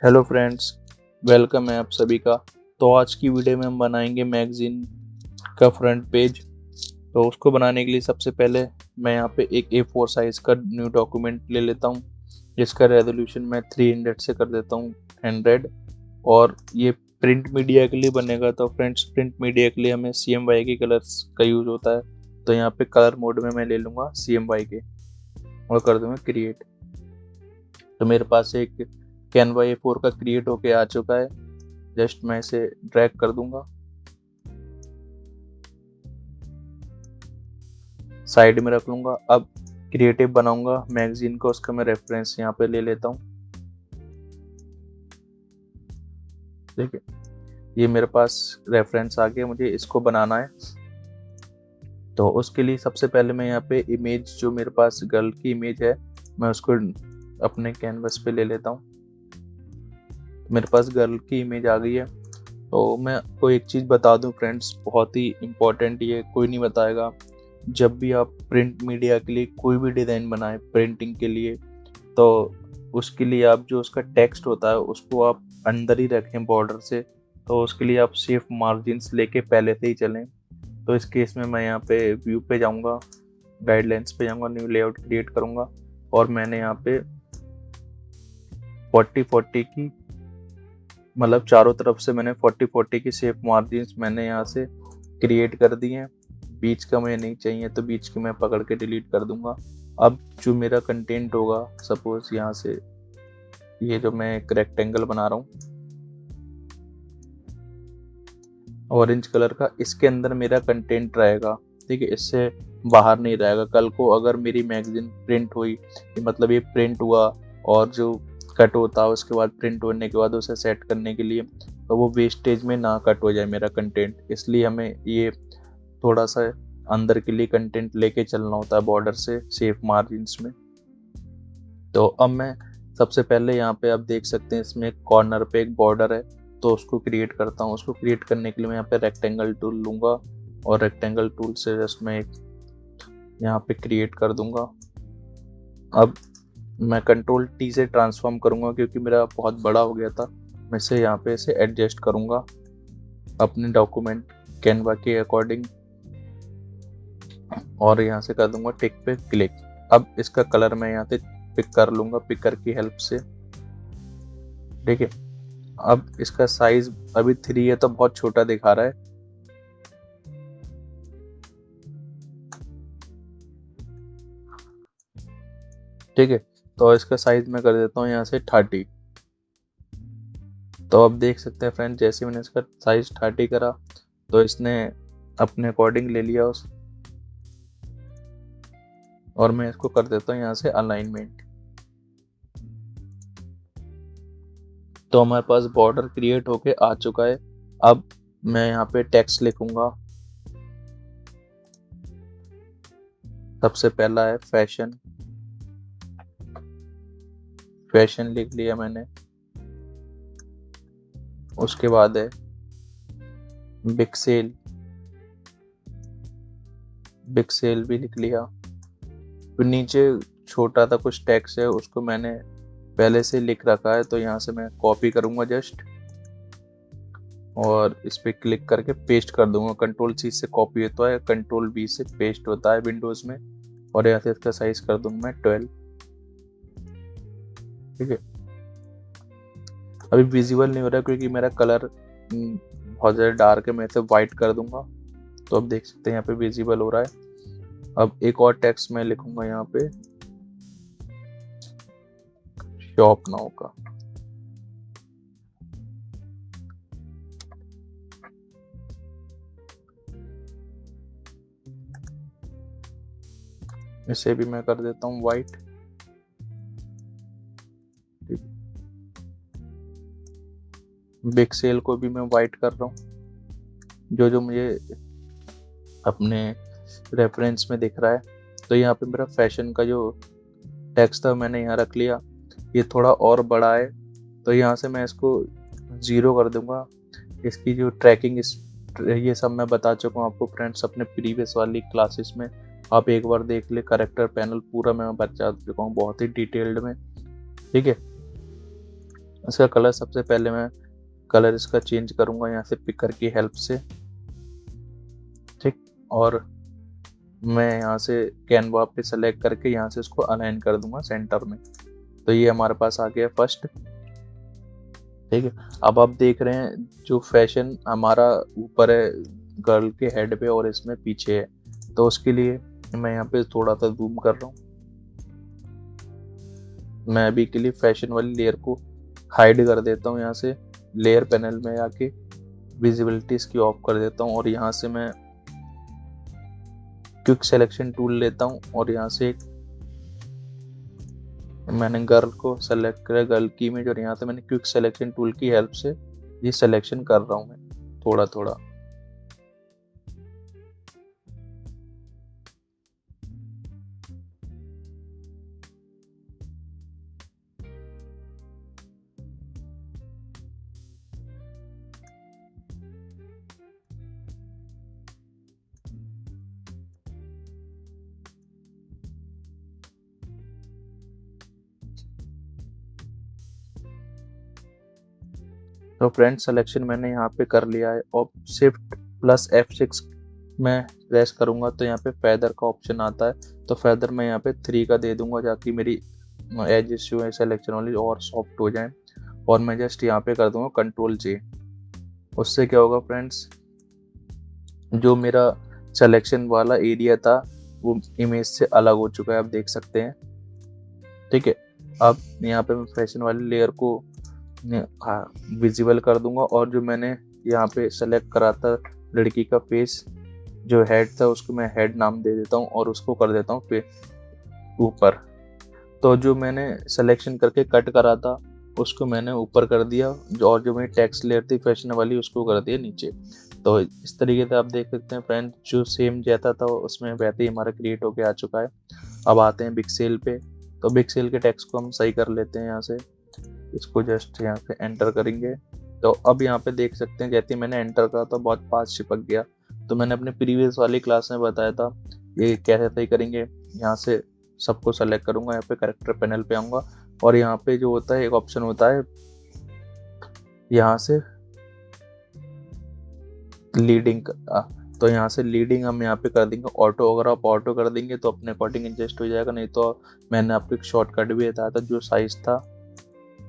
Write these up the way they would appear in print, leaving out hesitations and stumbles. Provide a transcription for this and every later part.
Hello friends, welcome है आप सभी का। तो आज की वीडियो में हम बनाएंगे मैगजीन का फ्रंट पेज। तो उसको बनाने के लिए सबसे पहले मैं यहाँ पे एक A4 साइज का न्यू डॉक्यूमेंट ले लेता हूँ, जिसका रेजोल्यूशन मैं 300 से कर देता हूँ 100। और ये प्रिंट मीडिया के लिए बनेगा। तो फ्रेंड्स, प्रिंट मीडिया के लिए हमें CMYK कलर्स का यूज होता है। तो यहाँ पे कलर मोड में मैं ले लूँगा CMYK और कर दूंगा क्रिएट। तो मेरे पास एक कैनवा A4 का क्रिएट होके आ चुका है। जस्ट मैं इसे ड्रैग कर दूंगा, साइड में रख लूंगा। अब क्रिएटिव बनाऊंगा मैगजीन का, उसका मैं रेफरेंस यहाँ पे ले लेता हूँ। ठीक है, ये मेरे पास रेफरेंस आ गया, मुझे इसको बनाना है। तो उसके लिए सबसे पहले मैं यहाँ पे इमेज, जो मेरे पास गर्ल की इमेज है, मैं उसको अपने कैनवस पे ले लेता हूँ। मेरे पास गर्ल की इमेज आ गई है। तो मैं आपको एक चीज़ बता दूं फ्रेंड्स, बहुत ही इम्पोर्टेंट, ये कोई नहीं बताएगा। जब भी आप प्रिंट मीडिया के लिए कोई भी डिज़ाइन बनाएं प्रिंटिंग के लिए, तो उसके लिए आप जो उसका टेक्स्ट होता है उसको आप अंदर ही रखें बॉर्डर से। तो उसके लिए आप सेफ मार्जिन्स लेके पहले से ही चलें। तो इस केस में मैं यहाँ पे व्यू पे जाऊँगा, गाइडलाइंस पे जाऊँगा, न्यू लेआउट क्रिएट करूँगा। और मैंने यहाँ पे 40-40 की, मतलब चारों तरफ से मैंने 40-40 की सेफ मार्जिन्स मैंने यहाँ से क्रिएट कर दी हैं। बीच का मुझे नहीं चाहिए, तो बीच की मैं पकड़ के डिलीट कर दूंगा। अब जो मेरा कंटेंट होगा, सपोज यहाँ से ये जो मैं एक रेक्टेंगल बना रहा हूँ ऑरेंज कलर का, इसके अंदर मेरा कंटेंट रहेगा। ठीक है, इससे बाहर नहीं रहेगा। कल को अगर मेरी मैगजीन प्रिंट हुई, मतलब ये प्रिंट हुआ और जो कट होता है उसके बाद, प्रिंट होने के बाद उसे सेट करने के लिए, तो वो वेस्टेज में ना कट हो जाए मेरा कंटेंट। इसलिए हमें ये थोड़ा सा अंदर के लिए कंटेंट लेके चलना होता है बॉर्डर से सेफ मार्जिन्स में। तो अब मैं सबसे पहले यहाँ पे आप देख सकते हैं, इसमें कॉर्नर पे एक बॉर्डर है, तो उसको क्रिएट करता हूँ। उसको क्रिएट करने के लिए मैं यहाँ पे रेक्टेंगल टूल लूँगा और रेक्टेंगल टूल से जस्ट मैं एक यहाँ पे क्रिएट कर दूंगा। अब मैं कंट्रोल T से ट्रांसफॉर्म करूँगा, क्योंकि मेरा बहुत बड़ा हो गया था। मैं इसे यहाँ पे इसे एडजस्ट करूँगा अपने डॉक्यूमेंट कैनवा के अकॉर्डिंग, और यहाँ से कर दूंगा टिक पे क्लिक। अब इसका कलर मैं यहाँ से पिक कर लूंगा पिकर की हेल्प से। ठीक है, अब इसका साइज अभी 3 है तो बहुत छोटा दिखा रहा है। ठीक है, तो इसका साइज मैं कर देता हूँ यहाँ से 30। तो अब देख सकते हैं फ्रेंड, जैसे मैंने इसका साइज 30 करा, तो इसने अपने अकॉर्डिंग ले लिया उस, और मैं इसको कर देता हूँ यहाँ से अलाइनमेंट। तो हमारे पास बॉर्डर क्रिएट होके आ चुका है। अब मैं यहाँ पे टेक्स्ट लिखूंगा। सबसे पहला है फैशन, फैशन लिख लिया मैंने। उसके बाद है बिग सेल, बिग सेल भी लिख लिया। फिर नीचे छोटा सा कुछ टेक्स्ट है, उसको मैंने पहले से लिख रखा है, तो यहाँ से मैं कॉपी करूंगा जस्ट, और इस पे क्लिक करके पेस्ट कर दूंगा। कंट्रोल C से कॉपी होता है, कंट्रोल V से पेस्ट होता है विंडोज में। और यहाँ से इसका साइज कर दूंगा मैं 12। ठीक है, अभी विजिबल नहीं हो रहा क्योंकि मेरा कलर बहुत ज़्यादा डार्क है। मैं इसे वाइट कर दूंगा, तो अब देख सकते हैं यहाँ पे विजिबल हो रहा है। अब एक और टेक्स्ट मैं लिखूंगा यहाँ पे, शॉप नाउ का। इसे भी मैं कर देता हूँ वाइट। बिग सेल को भी मैं वाइट कर रहा हूँ, जो जो मुझे अपने रेफरेंस में दिख रहा है। तो यहाँ पे मेरा फैशन का जो टेक्स्ट था मैंने यहाँ रख लिया। ये थोड़ा और बड़ा है, तो यहाँ से मैं इसको 0 कर दूंगा। इसकी जो ट्रैकिंग, ये सब मैं बता चुका हूँ आपको फ्रेंड्स अपने प्रीवियस वाली क्लासेस में। आप एक बार देख ले, करेक्टर पैनल पूरा मैं बता चुका हूँ बहुत ही डिटेल्ड में। ठीक है, इसका कलर सबसे पहले मैं कलर इसका चेंज करूंगा यहाँ से पिकर की हेल्प से, ठीक। और मैं यहाँ से कैनवा पे सेलेक्ट करके यहाँ से इसको अलाइन कर दूंगा सेंटर में। तो ये हमारे पास आ गया फर्स्ट, ठीक है। अब आप देख रहे हैं जो फैशन हमारा ऊपर है गर्ल के हेड पे और इसमें पीछे है, तो उसके लिए मैं यहाँ पे थोड़ा सा जूम कर रहा हूँ। मैं अभी के लिए फैशन वाली लेयर को हाइड कर देता हूँ, यहाँ से लेयर पैनल में आके विजिबिलिटी इसकी ऑफ कर देता हूँ और यहाँ से मैं क्विक सिलेक्शन टूल लेता हूँ और यहाँ से मैंने गर्ल को सेलेक्ट करा, गर्ल की इमेज, और यहाँ से मैंने क्विक सिलेक्शन टूल की हेल्प से ये सिलेक्शन कर रहा हूँ मैं थोड़ा थोड़ा। तो फ्रेंड सिलेक्शन मैंने यहाँ पे कर लिया है और शिफ्ट प्लस F6 मैं प्रेस करूंगा तो यहाँ पे फेदर का ऑप्शन आता है। तो फेदर मैं यहाँ पे 3 का दे दूंगा ताकि मेरी एजेस जो है सिलेक्शन वाली और सॉफ्ट हो जाए। और मैं जस्ट यहाँ पे कर दूंगा Ctrl+J। उससे क्या होगा फ्रेंड्स, जो मेरा सिलेक्शन वाला एरिया था वो इमेज से अलग हो चुका है, आप देख सकते हैं, ठीक है। अब यहाँ पे मैं फैशन वाली लेयर को विजिबल कर दूंगा और जो मैंने यहाँ पे सेलेक्ट करा था लड़की का फेस जो हेड था उसको मैं हेड नाम दे देता हूँ और उसको कर देता हूँ ऊपर। तो जो मैंने सिलेक्शन करके कट करा था उसको मैंने ऊपर कर दिया और जो मेरी टेक्स्ट लेयर थी फैशन वाली उसको कर दिया नीचे। तो इस तरीके से आप देख सकते हैं फ्रेंड जो सेम जैसा था उसमें वैसे ही हमारा क्रिएट होके आ चुका है। अब आते हैं पिक्सेल पे। तो पिक्सेल के टेक्स्ट को हम सही कर लेते हैं, यहाँ से इसको जस्ट यहाँ पे एंटर करेंगे। तो अब यहाँ पे देख सकते हैं जैसे मैंने एंटर करा तो बहुत पास चिपक गया। तो मैंने अपने प्रीवियस वाली क्लास में बताया था ये कैसे सही करेंगे। यहाँ से सबको सेलेक्ट करूंगा, यहाँ पे कैरेक्टर पैनल पे आऊंगा और यहाँ पे जो होता है एक ऑप्शन होता है यहाँ से लीडिंग का, तो यहाँ से लीडिंग हम यहाँ पे कर देंगे ऑटो। अगर आप ऑटो कर देंगे तो अपने अकॉर्डिंग एडजस्ट हो जाएगा, नहीं तो मैंने आपको एक शॉर्टकट भी बताया था जो साइज था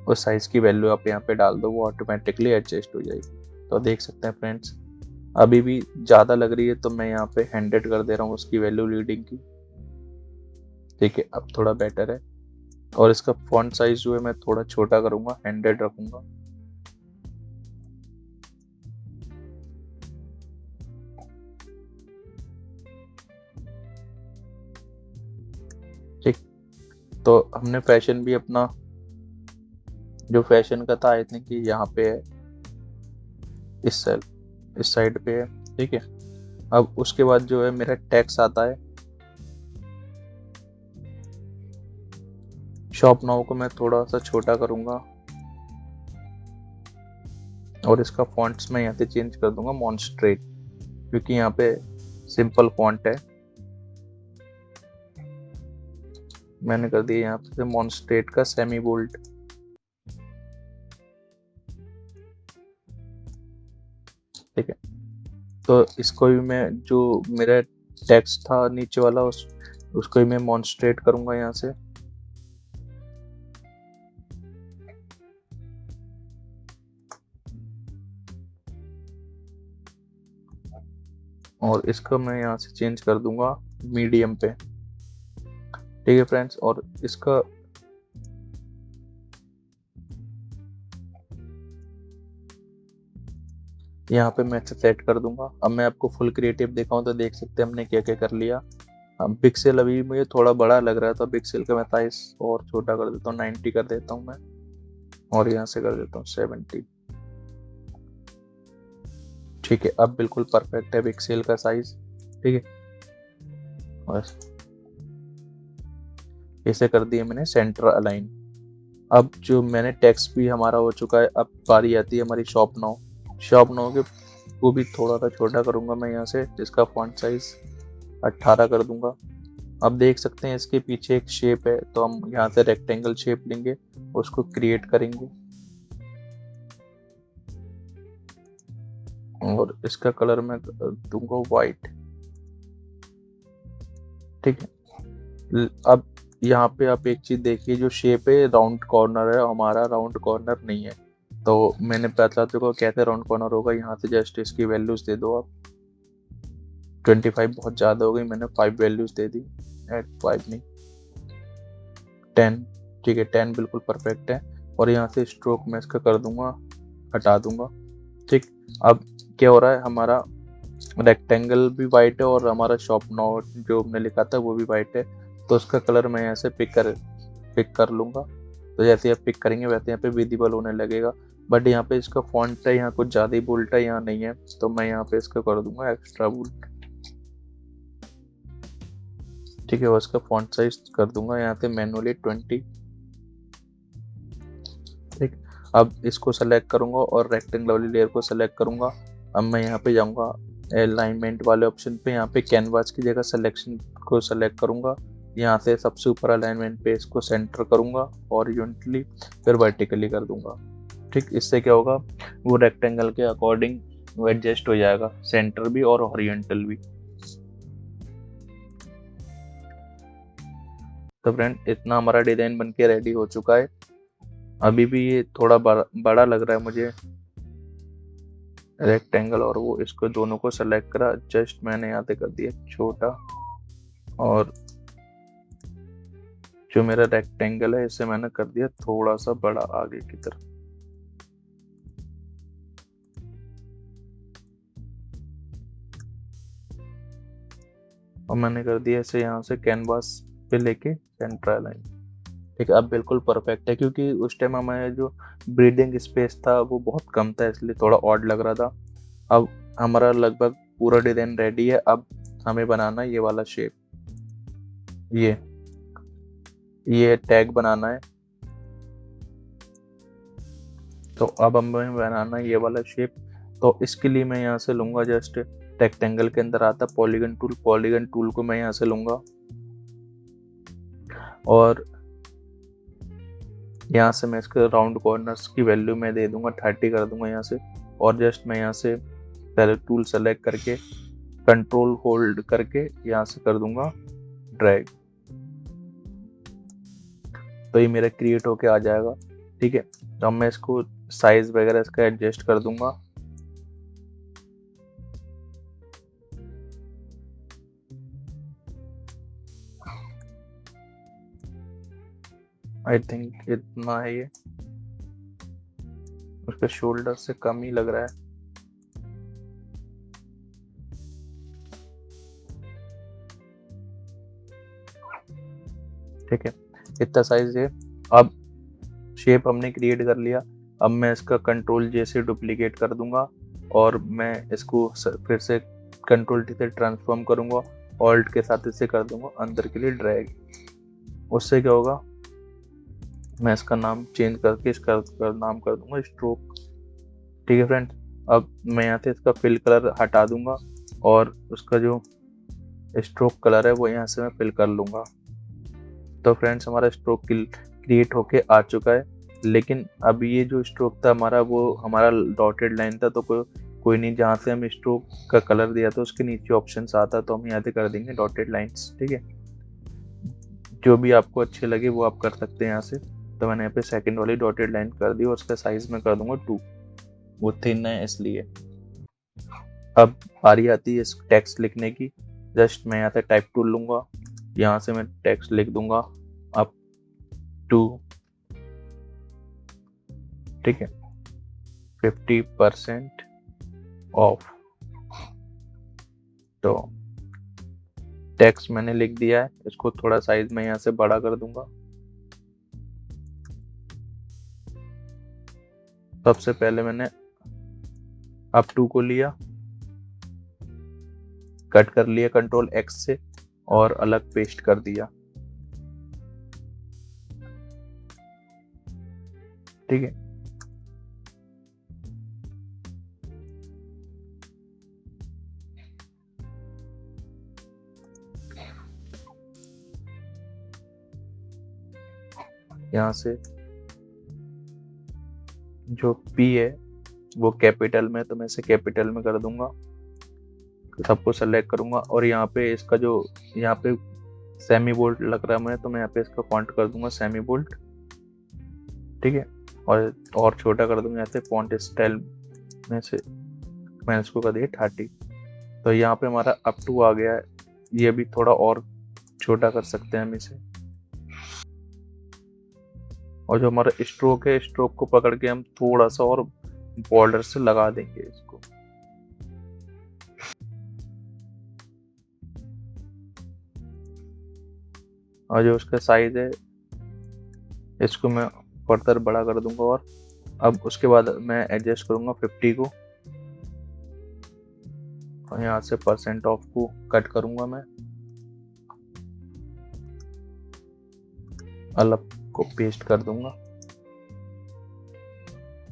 उस साइज की वैल्यू आप यहाँ पे डाल दो वो ऑटोमेटिकली एडजस्ट हो जाएगी। तो देख सकते हैं फ्रेंड्स अभी भी ज़्यादा लग रही है तो मैं यहाँ पे 100 कर दे रहा हूँ उसकी वैल्यू लीडिंग की, ठीक है। अब थोड़ा बेटर है और इसका फॉन्ट साइज जो है मैं थोड़ा छोटा करूँगा, 100 रखूँगा। ठीक, तो हमने फैशन भी अपना जो फैशन का था आई थिंक कि यहाँ पे है, इस साइड पे है, ठीक है। अब उसके बाद जो है मेरा टेक्स्ट आता है। शॉप नाउ को मैं थोड़ा सा छोटा करूंगा और इसका फॉन्ट्स मैं यहाँ से चेंज कर दूंगा मॉन्स्ट्रेट, क्योंकि यहाँ पे सिंपल फॉन्ट है। मैंने कर दिया यहाँ पे मॉन्स्ट्रेट का सेमी बोल्ड, ठीक है। तो इसको भी मैं जो मेरा टेक्स्ट था नीचे वाला उसको भी मैं मॉन्स्ट्रेट करूंगा यहाँ से। और इसको मैं यहाँ से चेंज कर दूंगा मीडियम पे, ठीक है फ्रेंड्स। और इसका यहाँ पे मैं सेट कर दूंगा। अब मैं आपको फुल क्रिएटिव दिखाऊं तो देख सकते हैं हमने क्या क्या कर लिया। अब पिक्सल अभी मुझे थोड़ा बड़ा लग रहा है तो पिक्सल का मैं साइज और छोटा कर देता हूँ, 90 कर देता हूँ मैं और यहाँ से कर देता हूँ 70, ठीक है। अब बिल्कुल परफेक्ट है पिक्सल का साइज, ठीक है। बस इसे कर दिया मैंने सेंटर अलाइन। अब जो मैंने टेक्स्ट भी हमारा हो चुका है, अब बारी आती है हमारी शॉप नाउ के वो भी थोड़ा सा छोटा करूंगा मैं यहाँ से, जिसका फॉन्ट साइज 18 कर दूंगा। अब देख सकते हैं इसके पीछे एक शेप है तो हम यहाँ से रेक्टेंगल शेप लेंगे उसको क्रिएट करेंगे। और इसका कलर मैं दूंगा वाइट। ठीक है, अब यहाँ पे आप एक चीज देखिए, जो शेप है राउंड कॉर्नर है, हमारा राउंड कॉर्नर नहीं है। तो मैंने पता तो कैसे राउंड कॉर्नर होगा, यहाँ से जस्ट इसकी वैल्यूज दे दो आप। 25 बहुत ज़्यादा हो गई, मैंने 5 वैल्यूज दे दी। एट 5 नहीं, 10। ठीक है, 10 बिल्कुल परफेक्ट है। और यहाँ से स्ट्रोक मैं इसका कर दूंगा, हटा दूंगा। ठीक, अब क्या हो रहा है, हमारा रेक्टेंगल भी वाइट है और हमारा शॉप नोट जो हमने लिखा था वो भी वाइट है। तो उसका कलर मैं यहाँ से पिक कर लूंगा। तो जैसे आप पिक करेंगे वैसे यहाँ पे विजिबल होने लगेगा। बट यहाँ पे इसका फॉन्ट है, यहाँ कुछ ज़्यादा ही बोल्ट है, यहाँ नहीं है। तो मैं यहाँ पे इसका कर दूंगा एक्स्ट्रा बोल्ट। ठीक है, उसका फॉन्ट साइज कर दूंगा यहाँ से मैनुअली 20। ठीक, अब इसको सेलेक्ट करूंगा और रेक्टेंगल वाली लेयर को सेलेक्ट करूंगा। अब मैं यहाँ पे जाऊंगा अलाइनमेंट वाले ऑप्शन पे, यहाँ पे कैनवास की जगह सिलेक्शन को सेलेक्ट करूंगा। यहाँ से सबसे ऊपर अलाइनमेंट पे इसको सेंटर करूंगा हॉरिजॉन्टली, फिर वर्टिकली कर दूंगा। ठीक, इससे क्या होगा, वो रेक्टेंगल के अकॉर्डिंग वो एडजस्ट हो जाएगा, सेंटर भी और हॉरिजॉन्टल भी। तो फ्रेंड, इतना हमारा डिजाइन बनके रेडी हो चुका है। अभी भी ये थोड़ा बड़ा लग रहा है मुझे रेक्टेंगल, और वो इसको दोनों को सेलेक्ट करा, जस्ट मैंने यहाँ पे कर दिया छोटा। और जो मेरा रेक्टेंगल है इसे मैंने कर दिया थोड़ा सा बड़ा आगे की तरफ। और मैंने कर दिया इसे यहाँ से कैनवास पे लेके सेंटर लाइन। ठीक है, अब बिल्कुल परफेक्ट है, क्योंकि उस टाइम हमारा जो ब्रीदिंग स्पेस था वो बहुत कम था, इसलिए थोड़ा ऑड लग रहा था। अब हमारा लगभग पूरा डिजाइन रेडी है। अब हमें बनाना ये वाला शेप, ये टैग बनाना है। तो अब हमें बनाना है ये वाला शेप। तो इसके लिए मैं यहाँ से लूंगा, जस्ट रेक्टेंगल के अंदर आता पॉलीगन टूल को मैं यहाँ से लूंगा और यहाँ से मैं इसके राउंड कॉर्नर्स की वैल्यू मैं दे दूंगा 30 कर दूंगा यहाँ से। और जस्ट मैं यहाँ से पहले टूल सेलेक्ट करके कंट्रोल होल्ड करके यहाँ से कर दूंगा ड्रैग। तो ये मेरा क्रिएट होके आ जाएगा। ठीक है, तो मैं इसको साइज वगैरह इसका एडजस्ट कर दूंगा। आई थिंक इतना है, ये उसके शोल्डर से कम ही लग रहा है। ठीक है, इतना साइज है। अब शेप हमने क्रिएट कर लिया। अब मैं इसका कंट्रोल जे से डुप्लीकेट कर दूंगा और मैं इसको फिर से कंट्रोल टी से ट्रांसफॉर्म करूंगा, ऑल्ट के साथ इसे कर दूंगा अंदर के लिए ड्रैग। उससे क्या होगा, मैं इसका नाम चेंज करके इसका नाम कर दूंगा स्ट्रोक। ठीक है फ्रेंड्स, अब मैं यहाँ से इसका फिल कलर हटा दूंगा और उसका जो स्ट्रोक कलर है वो यहाँ से मैं फिल कर लूंगा। तो फ्रेंड्स, हमारा स्ट्रोक क्रिएट होके आ चुका है। लेकिन अभी ये जो स्ट्रोक था हमारा, वो हमारा डॉटेड लाइन था। तो कोई नहीं, जहाँ से हम स्ट्रोक का कलर दिया था उसके नीचे ऑप्शंस आता, तो हम यहाँ से कर देंगे डॉटेड लाइंस। ठीक है, जो भी आपको अच्छे लगे वो आप कर सकते हैं यहाँ से। तो मैंने यहाँ पे सेकंड वाली डॉटेड लाइन कर दी और उसका साइज में कर दूंगा 2, वो थिन है इसलिए। अब बारी आती है इस टेक्स्ट लिखने की। जस्ट मैं यहाँ से टाइप टूल लूंगा, यहाँ से मैं टेक्स्ट लिख दूंगा अप टू, ठीक है, 50% ऑफ। तो टेक्स्ट मैंने लिख दिया है, इसको थोड़ा साइज में यहाँ से बड़ा कर दूंगा। सबसे पहले मैंने अप टू को लिया, कट कर लिया कंट्रोल एक्स से और अलग पेस्ट कर दिया। ठीक है, यहाँ से जो P है वो कैपिटल में, तो मैं इसे कैपिटल में कर दूंगा, सबको सेलेक्ट करूंगा। और यहाँ पे इसका जो यहाँ पे सेमी बोल्ड लग रहा है मुझे, तो मैं यहाँ पे इसका फॉन्ट कर दूंगा सेमी बोल्ड, ठीक है। और छोटा कर दूंगा ऐसे, फॉन्ट स्टाइल में से मैंने इसको कर दिया 30। तो यहाँ पे हमारा अप टू आ गया है, ये भी थोड़ा और छोटा कर सकते हैं हम इसे। और जो हमारा स्ट्रोक है, स्ट्रोक को पकड़ के हम थोड़ा सा और बॉर्डर से लगा देंगे इसको। और जो उसका साइज है इसको मैं फर्दर बड़ा कर दूंगा। और अब उसके बाद मैं एडजस्ट करूंगा 50 को, और यहाँ से परसेंट ऑफ को कट करूंगा मैं, अलग को पेस्ट कर दूंगा,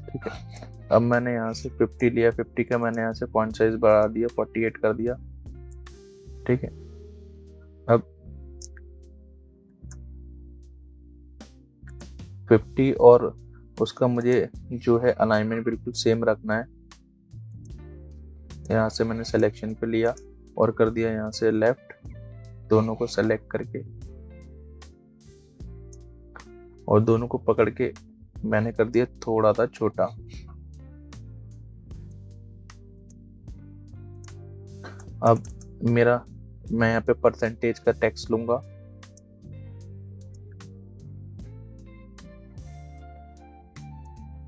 ठीक है। अब मैंने यहाँ से 50 लिया, 50 का मैंने यहाँ से फॉन्ट साइज बढ़ा दिया, 48 कर दिया, ठीक है। अब 50 और उसका मुझे जो है अलाइनमेंट बिल्कुल सेम रखना है। यहाँ से मैंने सिलेक्शन पे लिया और कर दिया यहाँ से लेफ्ट, दोनों को सेलेक्ट करके और दोनों को पकड़ के मैंने कर दिया थोड़ा सा छोटा। अब मैं यहाँ पे परसेंटेज का टेक्स्ट लूंगा,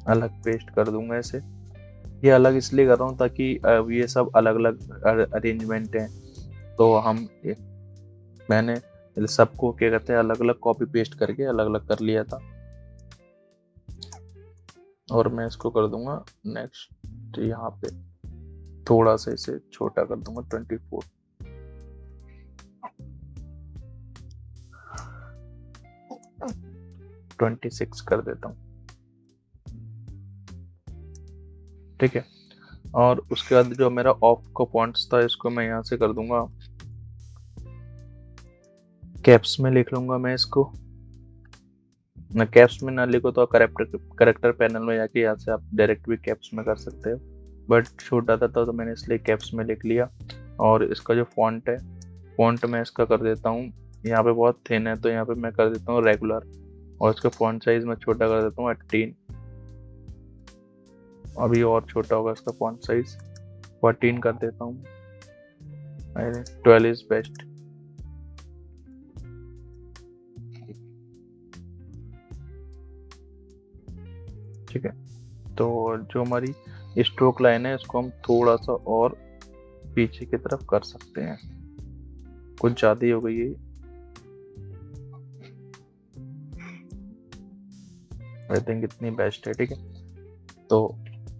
अलग पेस्ट कर दूंगा इसे। ये अलग इसलिए कर रहा हूँ ताकि ये सब अलग अलग अरेंजमेंट हैं, तो मैंने सबको क्या कहते हैं अलग अलग कॉपी पेस्ट करके अलग अलग कर लिया था। और मैं इसको कर दूंगा नेक्स्ट, यहाँ पे थोड़ा सा इसे छोटा कर दूंगा 24, ट्वेंटी 26 कर देता हूँ, ठीक है। और उसके बाद जो मेरा ऑफ का फॉन्ट्स था इसको मैं यहाँ से कर दूंगा, कैप्स में लिख लूंगा मैं इसको। मैं कैप्स में ना लिखो तो करेक्टर पैनल में जाके यहाँ से आप डायरेक्ट भी कैप्स में कर सकते हो, बट छोटा था तो मैंने इसलिए कैप्स में लिख लिया। और इसका जो फॉन्ट है, फॉन्ट मैं इसका कर देता हूँ, यहाँ पे बहुत थिन है तो यहाँ पे मैं कर देता हूँ रेगुलर। और इसका फॉन्ट साइज मैं छोटा कर देता हूँ 18, अभी और छोटा होगा इसका फॉन्ट साइज, 14 कर देता हूँ, 12 इज बेस्ट। ठीक है, तो जो हमारी स्ट्रोक लाइन है इसको हम थोड़ा सा और पीछे की तरफ कर सकते हैं, कुछ ज्यादा ही हो गई है, आई थिंक इतनी बेस्ट है, ठीक है। तो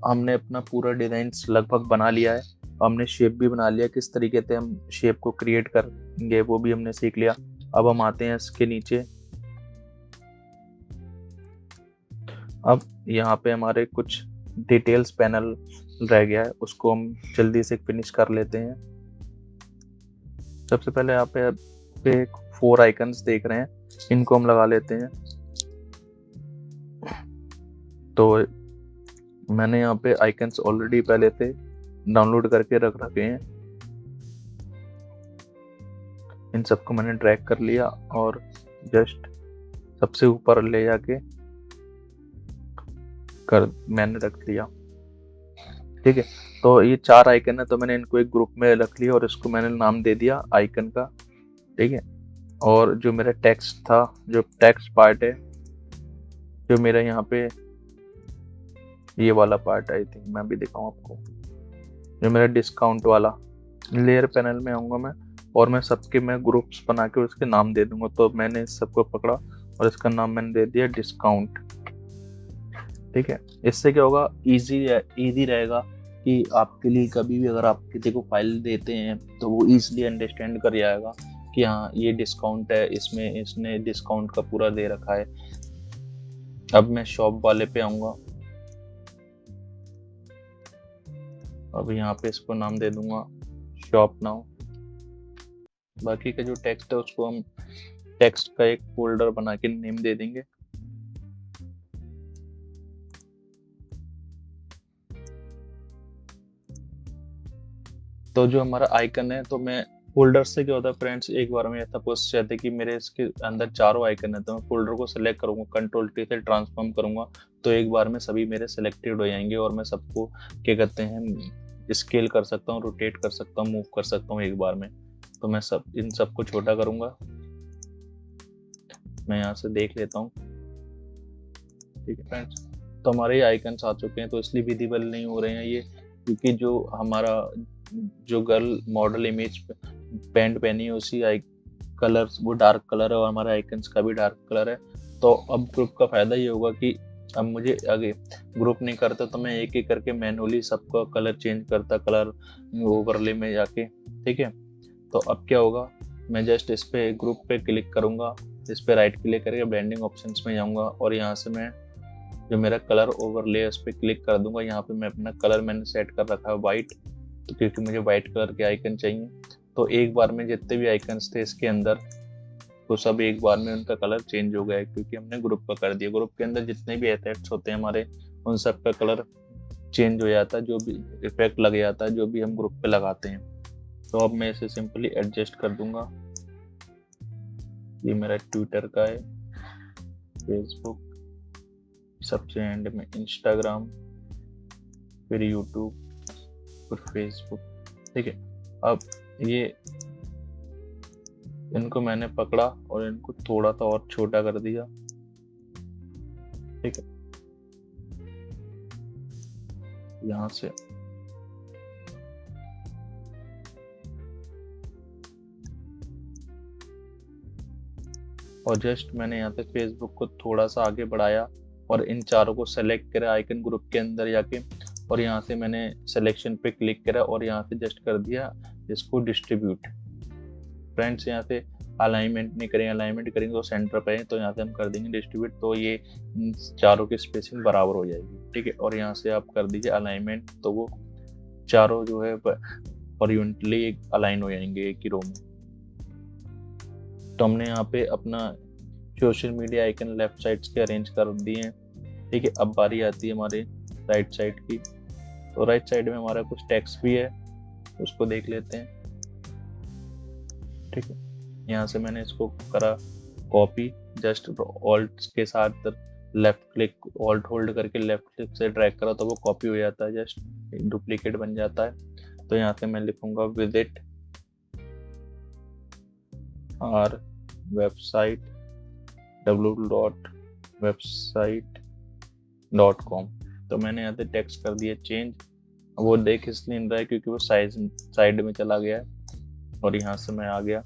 हमने अपना पूरा डिजाइन लगभग बना लिया है, हमने शेप भी बना लिया, किस तरीके से हम शेप को क्रिएट करेंगे वो भी हमने सीख लिया। अब हम आते हैं इसके नीचे, अब यहाँ पे हमारे कुछ डिटेल्स पैनल रह गया है, उसको हम जल्दी से फिनिश कर लेते हैं। सबसे पहले यहाँ पे 4 आइकन्स देख रहे हैं, इनको हम लगा लेते हैं। तो मैंने यहाँ पे आइकन्स ऑलरेडी पहले से डाउनलोड करके रख रखे हैं, इन सबको मैंने ड्रैग कर लिया और जस्ट सबसे ऊपर ले जाके मैंने रख दिया, ठीक है। तो ये 4 आइकन है, तो मैंने इनको एक ग्रुप में रख लिया और इसको मैंने नाम दे दिया आइकन का, ठीक है। और जो मेरा टेक्स्ट था, जो टेक्स्ट पार्ट है, जो मेरा यहाँ पे ये वाला पार्ट, आई थिंक मैं भी दिखाऊं आपको, जो मेरा डिस्काउंट वाला, लेयर पैनल में आऊंगा मैं और मैं सबके मैं ग्रुप्स बना के उसके नाम दे दूंगा। तो मैंने इस सबको पकड़ा और इसका नाम मैंने दे दिया डिस्काउंट, ठीक है। इससे क्या होगा, इजी रहेगा कि आपके लिए कभी भी अगर आप किसी को फाइल देते हैं तो वो इजीली अंडरस्टैंड कर जाएगा कि हाँ ये डिस्काउंट है, इसमें इसने डिस्काउंट का पूरा दे रखा है। अब मैं शॉप वाले पे आऊंगा, अब यहाँ पे इसको नाम दे दूंगा शॉप नाउ। बाकी का जो टेक्स्ट है उसको हम टेक्स्ट का एक फोल्डर बना के नेम दे देंगे। तो जो हमारा आइकन है, तो मैं फोल्डर से क्या होता है फ्रेंड्स, एक बार में सपोज चाहते कि मेरे इसके अंदर चारों आइकन है, तो मैं फोल्डर को सिलेक्ट करूंगा, कंट्रोल टी से ट्रांसफॉर्म करूंगा, तो एक बार में सभी मेरे सिलेक्टेड हो जाएंगे और मैं सबको क्या कहते हैं स्केल कर सकता हूँ, रोटेट कर सकता हूँ, मूव कर सकता हूँ एक बार में। तो मैं इन सबको छोटा करूंगा, मैं यहाँ से देख लेता हूँ। ठीक है फ्रेंड्स, तो हमारे आइकन्स आ चुके हैं, तो इसलिए विजिबल नहीं हो रहे हैं ये, क्योंकि जो हमारा जो गर्ल मॉडल इमेज पैंट पहनी है उसी कलर वो डार्क कलर है और हमारे आइकन्स का भी डार्क कलर है। तो अब ग्रुप का फायदा ये होगा कि अब मुझे आगे ग्रुप नहीं करता, तो मैं एक एक करके मैनुअली सबका कलर चेंज करता, कलर ओवरले में जाके। ठीक है, तो अब क्या होगा, मैं जस्ट इस पे ग्रुप पे क्लिक करूंगा, इस पे राइट क्लिक करके ब्लेंडिंग ऑप्शंस में जाऊंगा और यहाँ से मैं जो मेरा कलर ओवरले है उस पर क्लिक कर दूंगा। यहाँ पे मैं अपना कलर मैंने सेट कर रखा है वाइट, तो क्योंकि मुझे वाइट कलर के आइकन चाहिए। तो एक बार में जितने भी आइकन्स थे इसके अंदर, तो सब एक बार में उनका कलर चेंज हो गया है, क्योंकि हमने ग्रुप का कर दिया। ग्रुप के अंदर जितने भी इफेक्ट्स होते हैं हमारे, उन सब का कलर चेंज हो जाता है, जो भी इफेक्ट लग जाता है जो भी हम ग्रुप पे लगाते हैं। तो अब मैं इसे सिंपली एडजस्ट कर दूंगा। ये मेरा ट्विटर का है, फेसबुक, सबसे एंड में इंस्टाग्राम, फिर यूट्यूब, फिर फेसबुक। ठीक है, अब ये इनको मैंने पकड़ा और इनको थोड़ा सा और छोटा कर दिया। ठीक है, यहां से और जस्ट मैंने यहाँ से फेसबुक को थोड़ा सा आगे बढ़ाया और इन चारों को सेलेक्ट करा आइकन ग्रुप के अंदर जाके, और यहाँ से मैंने सिलेक्शन पे क्लिक करा और यहाँ से जस्ट कर दिया इसको डिस्ट्रीब्यूट। फ्रेंड्स, यहाँ से अलाइनमेंट नहीं करेंगे, अलाइनमेंट करेंगे तो सेंटर पे है, तो यहाँ से हम कर देंगे डिस्ट्रीब्यूट, तो ये इन चारों की स्पेसिंग बराबर हो जाएगी। ठीक है, और यहाँ से आप कर दीजिए अलाइनमेंट, तो वो चारों जो है हॉरिजॉन्टली अलाइन हो जाएंगे एक ही रो में। तो हमने यहाँ पे अपना social media icon left side के अरेंज कर दिए हैं। ठीक है, अब बारी आती है हमारे राइट साइड की। तो राइट साइड में हमारा कुछ टेक्स्ट भी है, उसको देख लेते हैं। ठीक है, यहाँ से मैंने इसको करा कॉपी, जस्ट ऑल्ट के साथ लेफ्ट क्लिक ऑल्ट होल्ड करके लेफ्ट क्लिक से ड्रैग करा तो वो कॉपी हो जाता है, जस्ट डुप्लीकेट बन जाता है। तो यहाँ से मैं लिखूंगा विजिट आर वेबसाइट www.website.com। तो मैंने यहाँ से टेक्स्ट कर दिया चेंज। वो देख इसलिए नहीं रहा है क्योंकि वो साइड में चला गया है और यहाँ से मैं आ गया।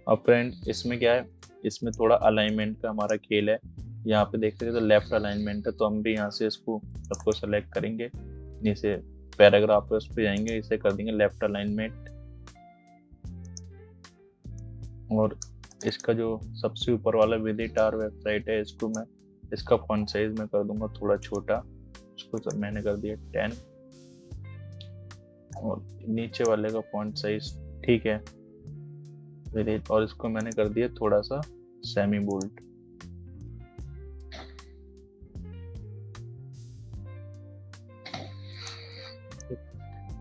अब फ्रेंड, इसमें क्या है, इसमें थोड़ा अलाइनमेंट का हमारा खेल है। यहाँ पे देख सकते तो लेफ्ट अलाइनमेंट है, तो हम भी यहाँ से इसको सबको सेलेक्ट करेंगे, जैसे पैराग्राफ पे उस पर जाएंगे, इसे कर देंगे लेफ्ट अलाइनमेंट। और इसका जो सबसे ऊपर वाला विजिट आवर वेबसाइट है, इसको मैं इसका फॉन्ट साइज में कर दूंगा थोड़ा छोटा, इसको मैंने कर दिया 10, और नीचे वाले का फॉन्ट साइज ठीक है विजिट, और इसको मैंने कर दिया थोड़ा सा सेमी बोल्ड।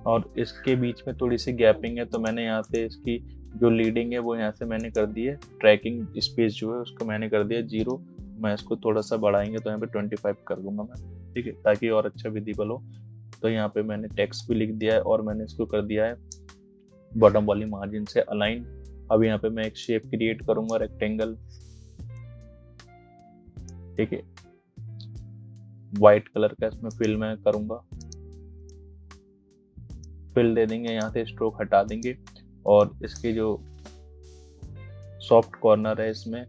और इसके बीच में थोड़ी सी गैपिंग है, तो मैंने यहाँ से इसकी जो लीडिंग है वो यहाँ से मैंने कर दी है, ट्रैकिंग स्पेस जो है उसको मैंने कर दिया 0। मैं इसको थोड़ा सा बढ़ाएंगे तो यहाँ पे 25 कर दूंगा मैं। ठीक है, ताकि और अच्छा विजिबल हो। तो यहाँ पे मैंने टेक्स्ट भी लिख दिया है और मैंने इसको कर दिया है बॉटम वाली मार्जिन से अलाइन। अब यहाँ पे मैं एक शेप क्रिएट करूंगा रेक्टेंगल। ठीक है, व्हाइट कलर का इसमें फिल मैं करूंगा, फिल दे देंगे, यहाँ से स्ट्रोक हटा देंगे और इसके जो सॉफ्ट कॉर्नर है इसमें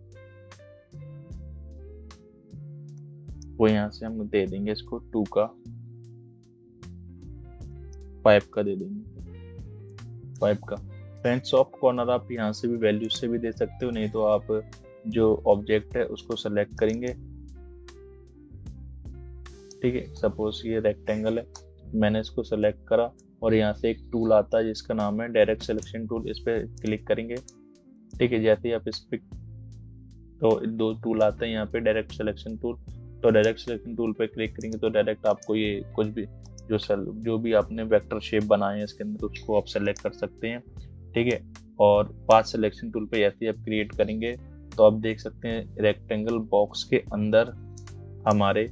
वो यहाँ से हम दे देंगे इसको 2 का 5 का दे देंगे 5 का। फ्रेंड, सॉफ्ट कॉर्नर आप यहाँ से भी वैल्यू से भी दे सकते हो, नहीं तो आप जो ऑब्जेक्ट है उसको सेलेक्ट करेंगे। ठीक है, सपोज ये रेक्टेंगल है, मैंने इसको सेलेक्ट करा और यहाँ से एक टूल आता है जिसका नाम है डायरेक्ट सिलेक्शन टूल, इस पर क्लिक करेंगे। ठीक है, जैसे ही आप इस पर तो 2 टूल आते हैं यहाँ पे डायरेक्ट सिलेक्शन टूल, तो डायरेक्ट सिलेक्शन टूल पे क्लिक करेंगे तो डायरेक्ट आपको ये कुछ भी जो भी आपने वेक्टर शेप बनाए हैं इसके अंदर उसको आप सेलेक्ट कर सकते हैं, ठीक है। और पाथ सिलेक्शन टूल पे ऐसे ही आप क्रिएट करेंगे तो आप देख सकते हैं रेक्टेंगल बॉक्स के अंदर हमारे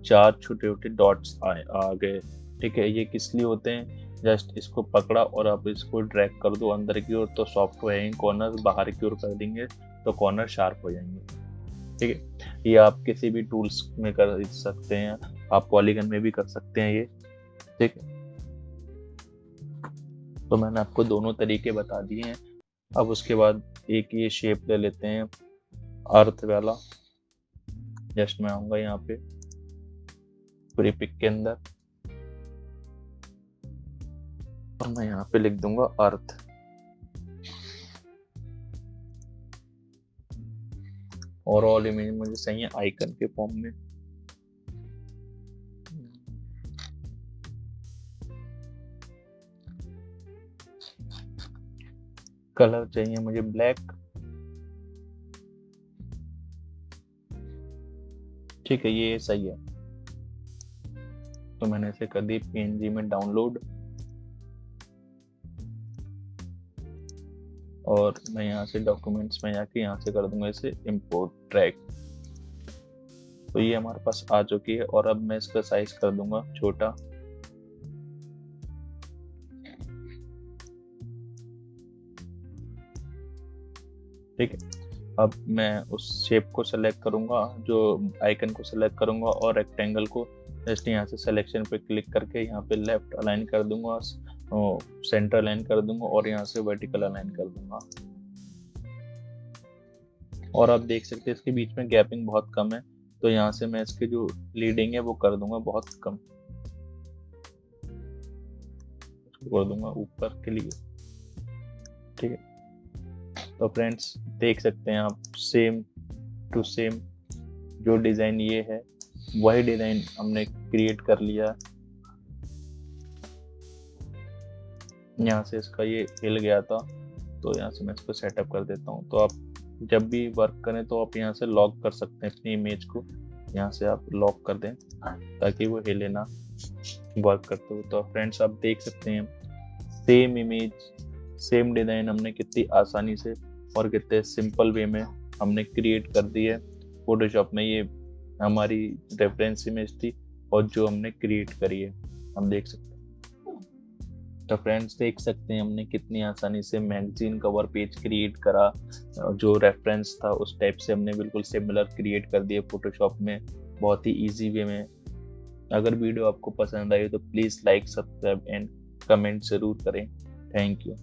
4 छोटे छोटे डॉट्स आ गए, ठीक है। ये किस लिए होते हैं, जस्ट इसको पकड़ा और आप इसको ड्रैग कर दो अंदर की ओर तो सॉफ्ट हो जाएंगे कॉर्नर, बाहर की ओर कर देंगे तो कॉर्नर शार्प हो जाएंगे, ठीक है। ये आप किसी भी टूल्स में कर सकते हैं, आप पॉलीगन में भी कर सकते हैं ये, ठीक है। तो मैंने आपको दोनों तरीके बता दिए हैं। अब उसके बाद एक ये शेप ले लेते हैं अर्थ वाला। जस्ट मैं आऊंगा यहाँ पे पूरी पिक के अंदर और मैं यहाँ पे लिख दूंगा अर्थ। और ऑल इमेज मुझे चाहिए आइकन के फॉर्म में। कलर चाहिए मुझे ब्लैक, ठीक है, ये सही है। तो मैंने इसे कर दी PNG में डाउनलोड और मैं यहाँ से डॉक्यूमेंट्स में जाके यहाँ से कर दूंगा इसे इंपोर्ट ट्रैक। तो ये हमारे पास आ चुकी है और अब मैं इसका साइज कर दूंगा छोटा। ठीक है, अब मैं उस शेप को सेलेक्ट करूंगा, जो आइकन को सेलेक्ट करूंगा और रेक्टेंगल को जस्ट यहाँ से सिलेक्शन पे क्लिक करके यहाँ पे लेफ्ट अलाइन कर दूंगा, सेंटर अलाइन कर दूंगा और यहाँ से वर्टिकल अलाइन कर दूंगा। और आप देख सकते हैं इसके बीच में गैपिंग बहुत कम है, तो यहाँ से मैं इसके जो लीडिंग है वो कर दूंगा बहुत कम, कर दूंगा ऊपर के लिए, ठीक है। तो फ्रेंड्स देख सकते हैं आप सेम टू सेम जो डिजाइन ये है वही डिजाइन हमने क्रिएट कर लिया। यहाँ से इसका ये हिल गया था तो यहाँ से मैं इसको सेटअप कर देता हूँ। तो आप जब भी वर्क करें तो आप यहाँ से लॉक कर सकते हैं अपनी इमेज को, यहाँ से आप लॉक कर दें ताकि वो हिले ना वर्क करते हुए। तो फ्रेंड्स आप देख सकते हैं सेम इमेज सेम डिजाइन हमने कितनी आसानी से और कितने सिंपल वे में हमने क्रिएट कर दी है फोटोशॉप में। ये हमारी रेफरेंस इमेज थी और जो हमने क्रिएट करी है हम देख सकते हैं। तो फ्रेंड्स देख सकते हैं हमने कितनी आसानी से मैगजीन कवर पेज क्रिएट करा, जो रेफरेंस था उस टाइप से हमने बिल्कुल सिमिलर क्रिएट कर दिया फोटोशॉप में बहुत ही इजी वे में। अगर वीडियो आपको पसंद आई तो please like, subscribe and comment ज़रूर करें। Thank you.